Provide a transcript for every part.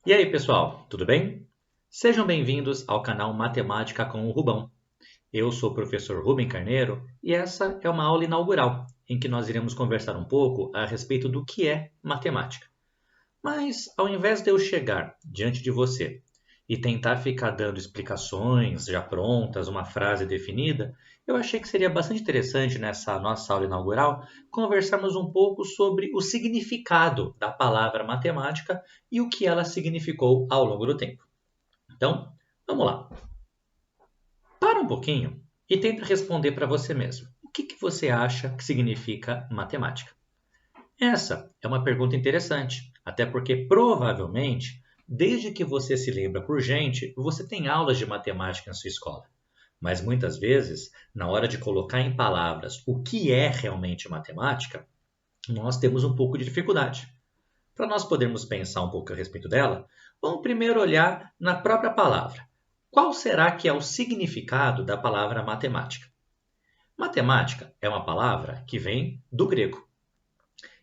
E aí, pessoal, tudo bem? Sejam bem-vindos ao canal Matemática com o Rubão. Eu sou o professor Rubem Carneiro e essa é uma aula inaugural em que nós iremos conversar um pouco a respeito do que é matemática. Mas, ao invés de eu chegar diante de você e tentar ficar dando explicações já prontas, uma frase definida, eu achei que seria bastante interessante nessa nossa aula inaugural conversarmos um pouco sobre o significado da palavra matemática e o que ela significou ao longo do tempo. Então, vamos lá. Para um pouquinho e tenta responder para você mesmo. O que você acha que significa matemática? Essa é uma pergunta interessante, até porque provavelmente, desde que você se lembra por gente, você tem aulas de matemática na sua escola. Mas muitas vezes, na hora de colocar em palavras o que é realmente matemática, nós temos um pouco de dificuldade. Para nós podermos pensar um pouco a respeito dela, vamos primeiro olhar na própria palavra. Qual será que é o significado da palavra matemática? Matemática é uma palavra que vem do grego.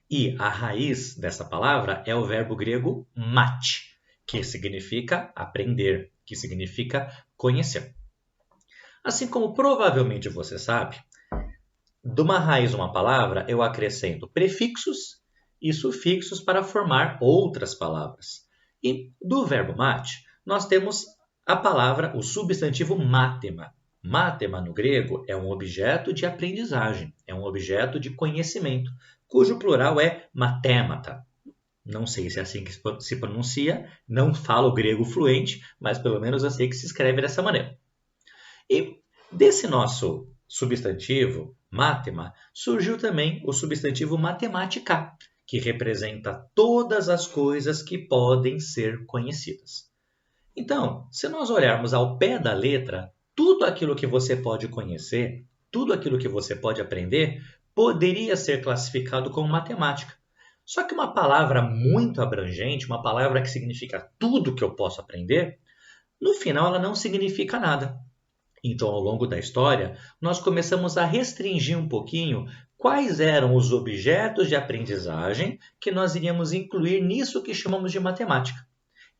E a raiz dessa palavra é o verbo grego mate, que significa aprender, que significa conhecer. Assim como provavelmente você sabe, de uma raiz de uma palavra eu acrescento prefixos e sufixos para formar outras palavras. E do verbo mate, nós temos a palavra, o substantivo mátema. Mátema no grego é um objeto de aprendizagem, é um objeto de conhecimento, cujo plural é matémata. Não sei se é assim que se pronuncia, não falo grego fluente, mas pelo menos eu sei que se escreve dessa maneira. E desse nosso substantivo, mátema, surgiu também o substantivo matemática, que representa todas as coisas que podem ser conhecidas. Então, se nós olharmos ao pé da letra, tudo aquilo que você pode conhecer, tudo aquilo que você pode aprender, poderia ser classificado como matemática. Só que uma palavra muito abrangente, uma palavra que significa tudo que eu posso aprender, no final ela não significa nada. Então, ao longo da história, nós começamos a restringir um pouquinho quais eram os objetos de aprendizagem que nós iríamos incluir nisso que chamamos de matemática.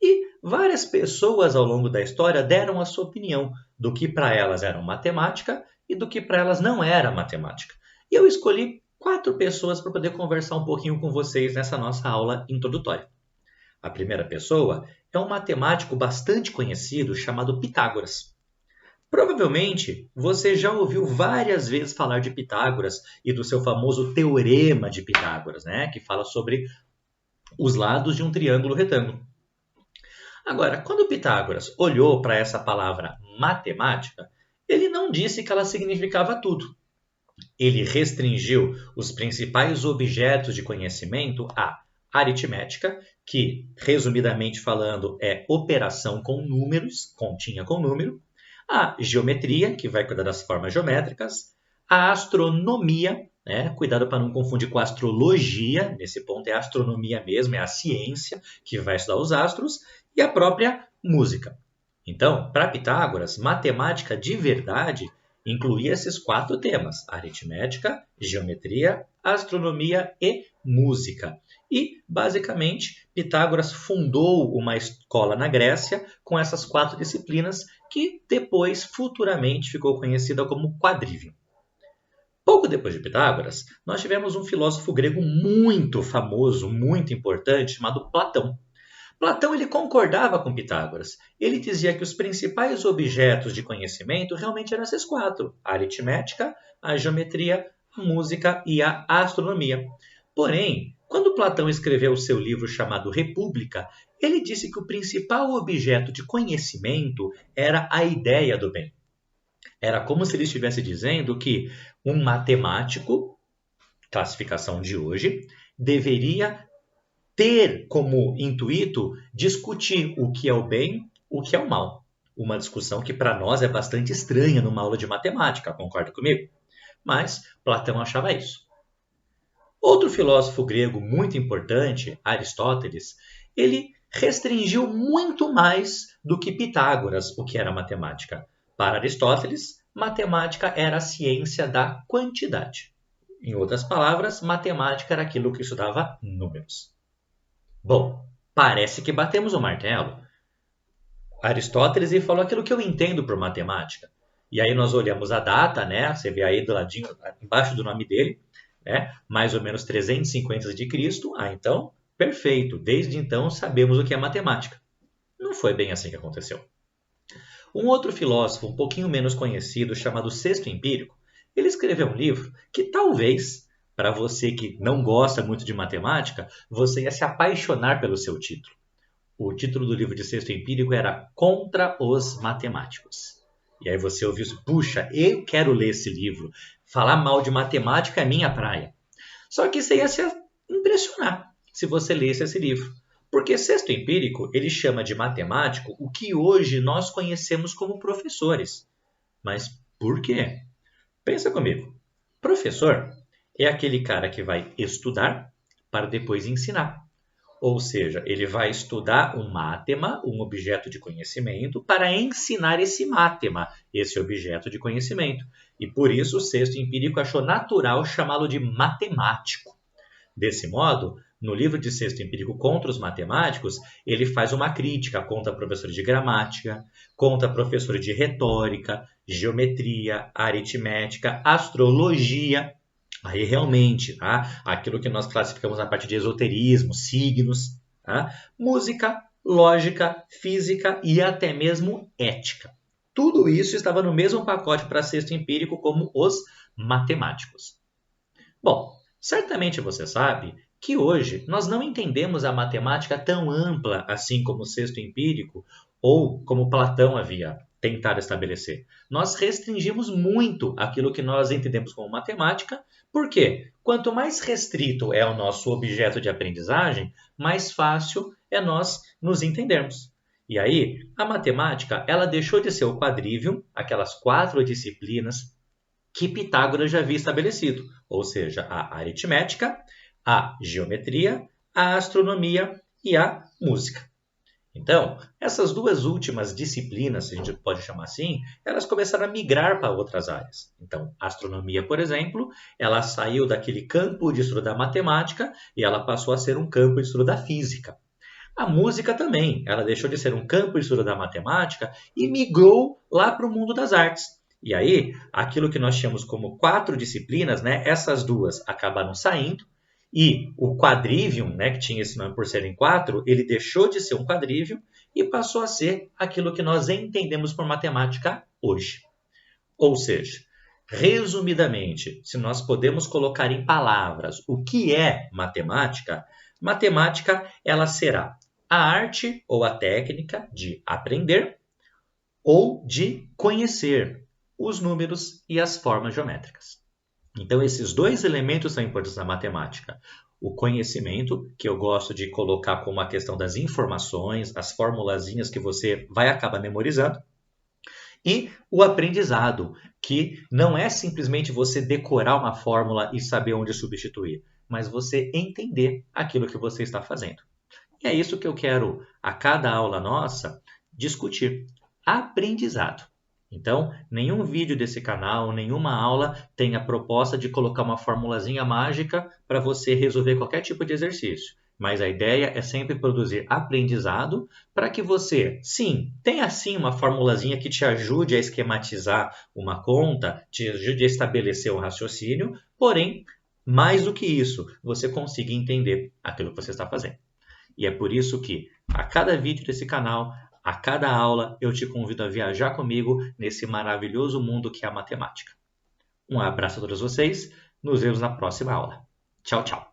E várias pessoas ao longo da história deram a sua opinião do que para elas era matemática e do que para elas não era matemática. E eu escolhi 4 pessoas para poder conversar um pouquinho com vocês nessa nossa aula introdutória. A primeira pessoa é um matemático bastante conhecido chamado Pitágoras. Provavelmente você já ouviu várias vezes falar de Pitágoras e do seu famoso teorema de Pitágoras, né? Que fala sobre os lados de um triângulo retângulo. Agora, quando Pitágoras olhou para essa palavra matemática, ele não disse que ela significava tudo. Ele restringiu os principais objetos de conhecimento à aritmética, que, resumidamente falando, é operação com números, continha com número, a geometria, que vai cuidar das formas geométricas, a astronomia, né? Cuidado para não confundir com astrologia, nesse ponto é a astronomia mesmo, é a ciência que vai estudar os astros, e a própria música. Então, para Pitágoras, matemática de verdade incluía esses 4 temas: aritmética, geometria, astronomia e música. E, basicamente, Pitágoras fundou uma escola na Grécia com essas 4 disciplinas que depois, futuramente, ficou conhecida como quadrivium. Pouco depois de Pitágoras, nós tivemos um filósofo grego muito famoso, muito importante, chamado Platão. Platão ele concordava com Pitágoras. Ele dizia que os principais objetos de conhecimento realmente eram esses 4: a aritmética, a geometria, a música e a astronomia. Porém, quando Platão escreveu o seu livro chamado República, ele disse que o principal objeto de conhecimento era a ideia do bem. Era como se ele estivesse dizendo que um matemático, classificação de hoje, deveria ter como intuito discutir o que é o bem, o que é o mal. Uma discussão que para nós é bastante estranha numa aula de matemática, concorda comigo? Mas Platão achava isso. Outro filósofo grego muito importante, Aristóteles, ele restringiu muito mais do que Pitágoras o que era matemática. Para Aristóteles, matemática era a ciência da quantidade. Em outras palavras, matemática era aquilo que estudava números. Bom, Parece que batemos o martelo. Aristóteles ele falou aquilo que eu entendo por matemática. E aí nós olhamos a data, né? Você vê aí do ladinho, embaixo do nome dele, né? Mais ou menos 350 de Cristo. Ah, então, perfeito. Desde então sabemos o que é matemática. Não foi bem assim que aconteceu. Um outro filósofo um pouquinho menos conhecido, chamado Sexto Empírico, ele escreveu um livro que talvez, para você que não gosta muito de matemática, você ia se apaixonar pelo seu título. O título do livro de Sexto Empírico era Contra os Matemáticos. E aí você ouviu isso, puxa, eu quero ler esse livro. Falar mal de matemática é minha praia. Só que você ia se impressionar se você lesse esse livro. Porque Sexto Empírico, ele chama de matemático o que hoje nós conhecemos como professores. Mas por quê? Pensa comigo. Professor é aquele cara que vai estudar para depois ensinar. Ou seja, ele vai estudar um mátema, um objeto de conhecimento, para ensinar esse mátema, esse objeto de conhecimento. E por isso o Sexto Empírico achou natural chamá-lo de matemático. Desse modo, no livro de Sexto Empírico contra os matemáticos, ele faz uma crítica contra professores de gramática, contra professores de retórica, geometria, aritmética, astrologia. Aí realmente, tá? Aquilo que nós classificamos na parte de esoterismo, signos, tá? Música, lógica, física e até mesmo ética. Tudo isso estava no mesmo pacote para Sexto Empírico como os matemáticos. Bom, certamente você sabe que hoje nós não entendemos a matemática tão ampla assim como o Sexto Empírico ou como Platão havia tentado estabelecer. Nós restringimos muito aquilo que nós entendemos como matemática, porque quanto mais restrito é o nosso objeto de aprendizagem, mais fácil é nós nos entendermos. E aí, a matemática, ela deixou de ser o quadrivium, aquelas 4 disciplinas que Pitágoras já havia estabelecido, ou seja, a aritmética, a geometria, a astronomia e a música. Então, essas duas últimas disciplinas, se a gente pode chamar assim, elas começaram a migrar para outras áreas. Então, a astronomia, por exemplo, ela saiu daquele campo de estudo da matemática e ela passou a ser um campo de estudo da física. A música também, ela deixou de ser um campo de estudo da matemática e migrou lá para o mundo das artes. E aí, aquilo que nós tínhamos como 4 disciplinas, né, essas duas acabaram saindo, e o quadrivium, né, que tinha esse nome por serem 4, ele deixou de ser um quadrivium e passou a ser aquilo que nós entendemos por matemática hoje. Ou seja, resumidamente, se nós podemos colocar em palavras o que é matemática, matemática ela será a arte ou a técnica de aprender ou de conhecer os números e as formas geométricas. Então, esses 2 elementos são importantes na matemática. O conhecimento, que eu gosto de colocar como a questão das informações, as formulazinhas que você vai acabar memorizando, e o aprendizado, que não é simplesmente você decorar uma fórmula e saber onde substituir, mas você entender aquilo que você está fazendo. E é isso que eu quero, a cada aula nossa, discutir. Aprendizado. Então, nenhum vídeo desse canal, nenhuma aula tem a proposta de colocar uma formulazinha mágica para você resolver qualquer tipo de exercício. Mas a ideia é sempre produzir aprendizado para que você, sim, tenha sim uma formulazinha que te ajude a esquematizar uma conta, te ajude a estabelecer um raciocínio, porém, mais do que isso, você consiga entender aquilo que você está fazendo. E é por isso que a cada vídeo desse canal, a cada aula, eu te convido a viajar comigo nesse maravilhoso mundo que é a matemática. Um abraço a todos vocês, nos vemos na próxima aula. Tchau, tchau!